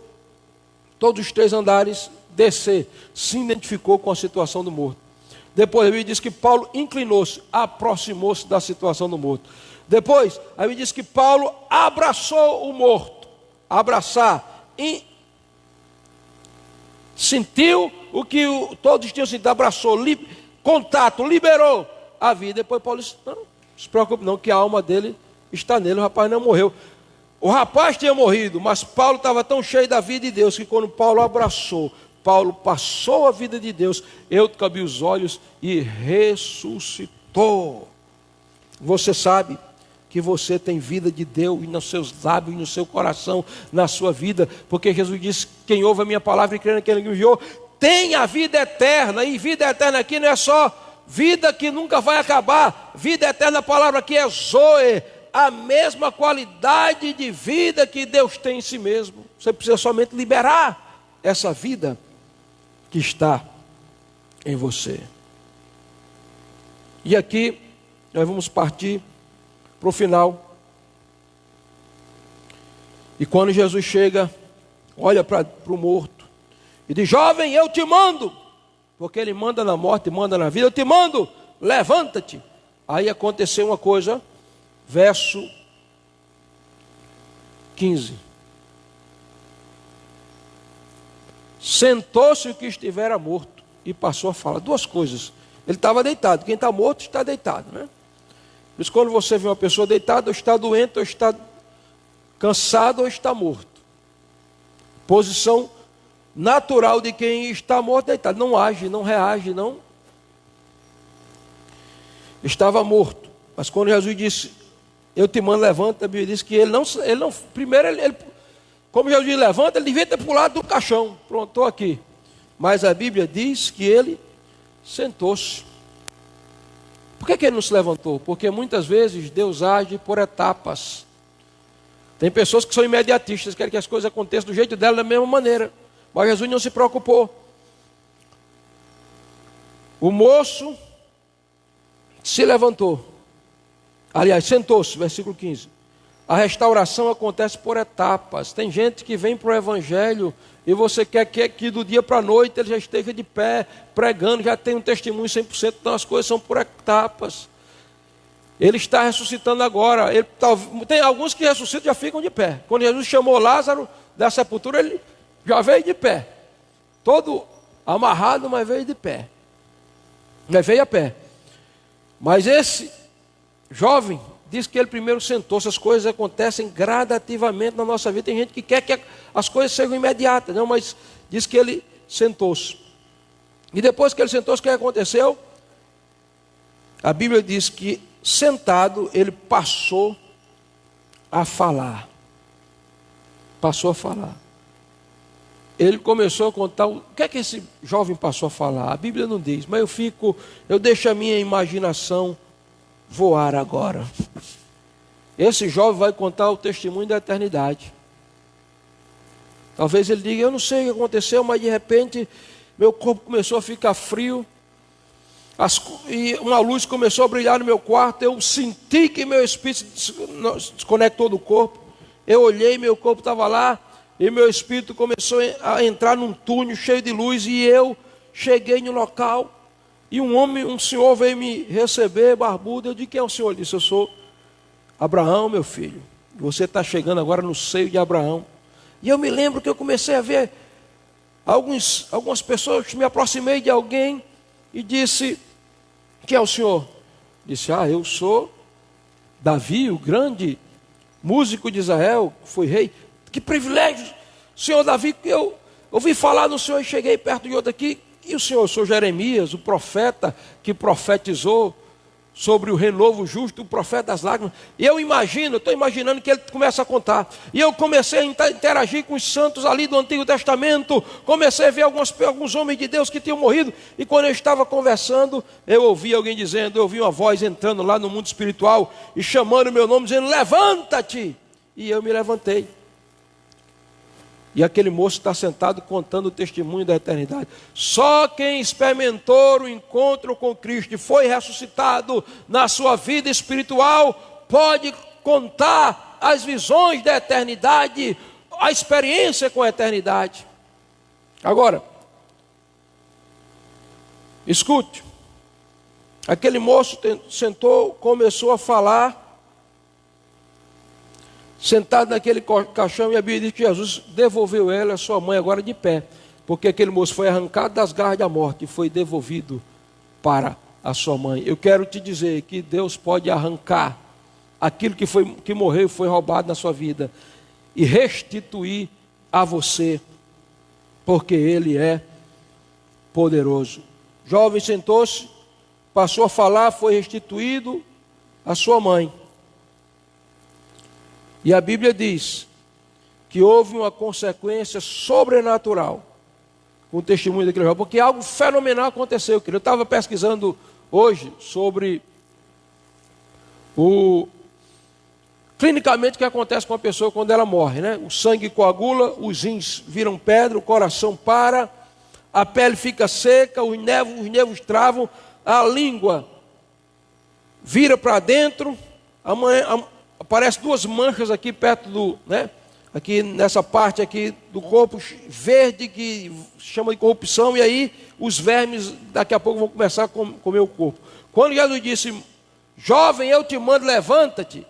Todos os 3 andares, descer, se identificou com a situação do morto. Depois a Bíblia diz que Paulo inclinou-se, aproximou-se da situação do morto. Depois a Bíblia diz que Paulo abraçou o morto. Abraçar, sentiu o que todos tinham sentido, abraçou, contato, liberou a vida. Depois Paulo disse, não se preocupe não, que a alma dele está nele, o rapaz não morreu. O rapaz tinha morrido, mas Paulo estava tão cheio da vida de Deus, que quando Paulo abraçou, Paulo passou a vida de Deus, Eutico abriu os olhos e ressuscitou. Você sabe que você tem vida de Deus nos seus lábios, no seu coração, na sua vida, porque Jesus disse, quem ouve a minha palavra e crê naquele que me enviou, tem a vida eterna. E vida eterna aqui não é só vida que nunca vai acabar. Vida eterna, a palavra aqui é Zoe, a mesma qualidade de vida que Deus tem em si mesmo. Você precisa somente liberar essa vida que está em você. E aqui nós vamos partir para o final. E quando Jesus chega, olha para o morto e diz, jovem, eu te mando, porque ele manda na morte e manda na vida, eu te mando, levanta-te. Aí aconteceu uma coisa, verso 15. Sentou-se o que estivera morto e passou a falar. Duas coisas. Ele estava deitado. Quem está morto está deitado, né? Por isso, quando você vê uma pessoa deitada, ou está doente, ou está cansado, ou está morto. Posição natural de quem está morto, deitado. Não age, não reage, não. Estava morto. Mas quando Jesus disse, eu te mando, levanta, a Bíblia diz que ele não primeiro, como Jesus diz, levanta, ele devia ter pulado do caixão. Pronto, estou aqui. Mas a Bíblia diz que ele sentou-se. Por que ele não se levantou? Porque muitas vezes Deus age por etapas. Tem pessoas que são imediatistas, querem que as coisas aconteçam do jeito dela, da mesma maneira. Mas Jesus não se preocupou. O moço se levantou. Aliás, sentou-se, versículo 15. A restauração acontece por etapas. Tem gente que vem para o Evangelho e você quer que do dia para a noite ele já esteja de pé, pregando, já tem um testemunho 100%. Então as coisas são por etapas. Ele está ressuscitando agora. Tem alguns que ressuscitam e já ficam de pé. Quando Jesus chamou Lázaro da sepultura, ele já veio de pé. Todo amarrado, mas veio de pé. Mas veio a pé. Mas esse jovem diz que ele primeiro sentou-se. As coisas acontecem gradativamente na nossa vida. Tem gente que quer que as coisas sejam imediatas, não, mas diz que ele sentou-se. E depois que ele sentou-se, o que aconteceu? A Bíblia diz que sentado ele passou a falar. Passou a falar. Ele começou a contar o que é que esse jovem passou a falar. A Bíblia não diz, mas eu deixo a minha imaginação voar agora. Esse jovem vai contar o testemunho da eternidade. Talvez ele diga, eu não sei o que aconteceu, mas de repente meu corpo começou a ficar frio, e uma luz começou a brilhar no meu quarto, eu senti que meu espírito se desconectou do corpo, eu olhei, meu corpo estava lá, e meu espírito começou a entrar num túnel cheio de luz, e eu cheguei no local, e um senhor veio me receber, barbudo. Eu disse, quem é o senhor? Ele disse, eu sou Abraão, meu filho. Você está chegando agora no seio de Abraão. E eu me lembro que eu comecei a ver algumas pessoas, me aproximei de alguém e disse, quem é o senhor? Disse, eu sou Davi, o grande músico de Israel, foi rei. Que privilégio, senhor Davi, que eu ouvi falar no senhor e cheguei perto de outro aqui. E o senhor, eu sou Jeremias, o profeta que profetizou sobre o renovo justo, o profeta das lágrimas. E eu estou imaginando que ele começa a contar. E eu comecei a interagir com os santos ali do Antigo Testamento, comecei a ver alguns homens de Deus que tinham morrido. E quando eu estava conversando, eu ouvi alguém dizendo, eu ouvi uma voz entrando lá no mundo espiritual e chamando o meu nome, dizendo, levanta-te! E eu me levantei. E aquele moço está sentado contando o testemunho da eternidade. Só quem experimentou o encontro com Cristo e foi ressuscitado na sua vida espiritual pode contar as visões da eternidade, a experiência com a eternidade. Agora, escute, Aquele moço sentou, começou a falar, sentado naquele caixão, e a Bíblia diz que Jesus devolveu ela, a sua mãe, agora de pé, porque aquele moço foi arrancado das garras da morte e foi devolvido para a sua mãe. Eu quero te dizer que Deus pode arrancar aquilo que morreu e foi roubado na sua vida e restituir a você, porque Ele é poderoso. O jovem sentou-se, passou a falar, foi restituído à sua mãe. E a Bíblia diz que houve uma consequência sobrenatural com o testemunho daquele jovem, porque algo fenomenal aconteceu. Eu estava pesquisando hoje sobre clinicamente o que acontece com a pessoa quando ela morre, né? O sangue coagula, os rins viram pedra, o coração para, a pele fica seca, os nervos travam, a língua vira para dentro, aparecem duas manchas aqui perto do, né? Aqui nessa parte aqui do corpo verde, que chama de corrupção, e aí os vermes daqui a pouco vão começar a comer o corpo. Quando Jesus disse, jovem, eu te mando, levanta-te,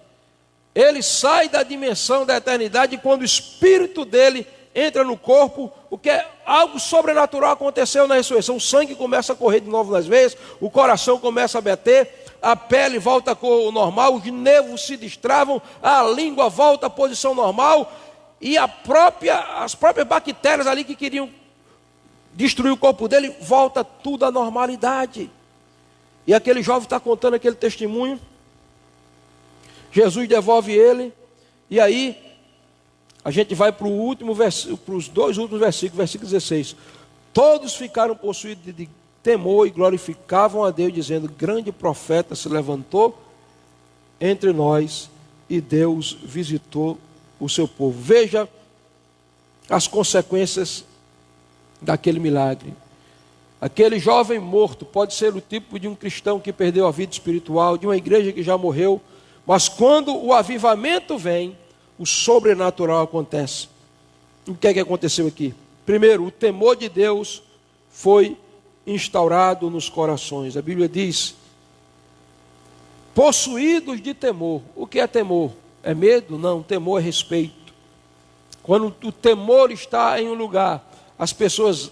ele sai da dimensão da eternidade, e quando o espírito dele entra no corpo, o que é algo sobrenatural aconteceu na ressurreição. O sangue começa a correr de novo nas veias, o coração começa a bater, a pele volta à cor normal, os nervos se destravam, a língua volta à posição normal, e as próprias bactérias ali que queriam destruir o corpo dele, volta tudo à normalidade. E aquele jovem está contando aquele testemunho, Jesus devolve ele, e aí a gente vai para os dois últimos versículos, versículo 16. Todos ficaram possuídos de temor e glorificavam a Deus, dizendo, grande profeta se levantou entre nós, e Deus visitou o seu povo. Veja as consequências daquele milagre. Aquele jovem morto pode ser o tipo de um cristão que perdeu a vida espiritual, de uma igreja que já morreu, mas quando o avivamento vem, o sobrenatural acontece. O que é que aconteceu aqui? Primeiro, o temor de Deus foi instaurado nos corações. A Bíblia diz, possuídos de temor. O que é temor? É medo? Não, temor é respeito. Quando o temor está em um lugar, as pessoas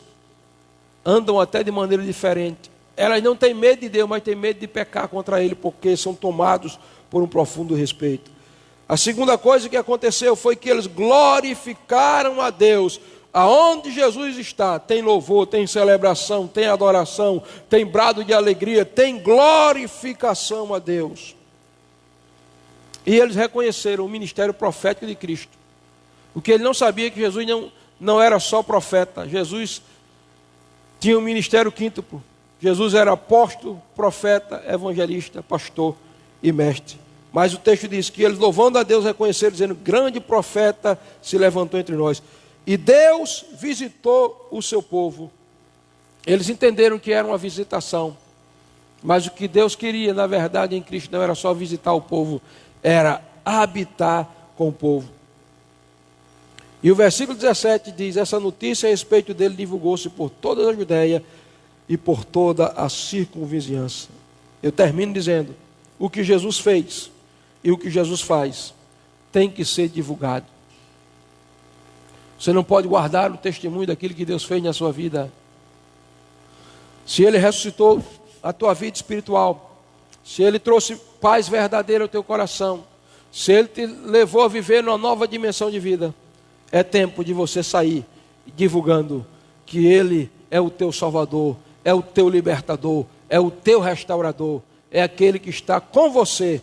andam até de maneira diferente. Elas não têm medo de Deus, mas têm medo de pecar contra Ele, porque são tomados por um profundo respeito. A segunda coisa que aconteceu foi que eles glorificaram a Deus. Aonde Jesus está, tem louvor, tem celebração, tem adoração, tem brado de alegria, tem glorificação a Deus. E eles reconheceram o ministério profético de Cristo. O que ele não sabia é que Jesus não era só profeta. Jesus tinha um ministério quíntuplo. Jesus era apóstolo, profeta, evangelista, pastor e mestre. Mas o texto diz que eles, louvando a Deus, reconheceram, dizendo, grande profeta se levantou entre nós. E Deus visitou o seu povo. Eles entenderam que era uma visitação. Mas o que Deus queria, na verdade, em Cristo, não era só visitar o povo, era habitar com o povo. E o versículo 17 diz, essa notícia a respeito dele divulgou-se por toda a Judeia e por toda a circunvizinhança. Eu termino dizendo, o que Jesus fez e o que Jesus faz tem que ser divulgado. Você não pode guardar o testemunho daquilo que Deus fez na sua vida. Se Ele ressuscitou a tua vida espiritual, se Ele trouxe paz verdadeira ao teu coração, se Ele te levou a viver numa nova dimensão de vida, é tempo de você sair divulgando que Ele é o teu Salvador, é o teu libertador, é o teu restaurador, é aquele que está com você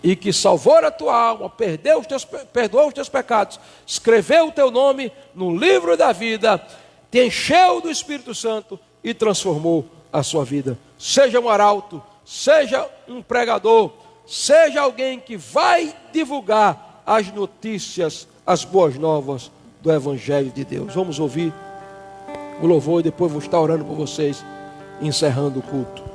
e que salvou a tua alma, perdoou os teus pecados, escreveu o teu nome no livro da vida, te encheu do Espírito Santo e transformou a sua vida. Seja um arauto, seja um pregador, seja alguém que vai divulgar as notícias, as boas novas do Evangelho de Deus. Vamos ouvir o louvor e depois vou estar orando por vocês, encerrando o culto.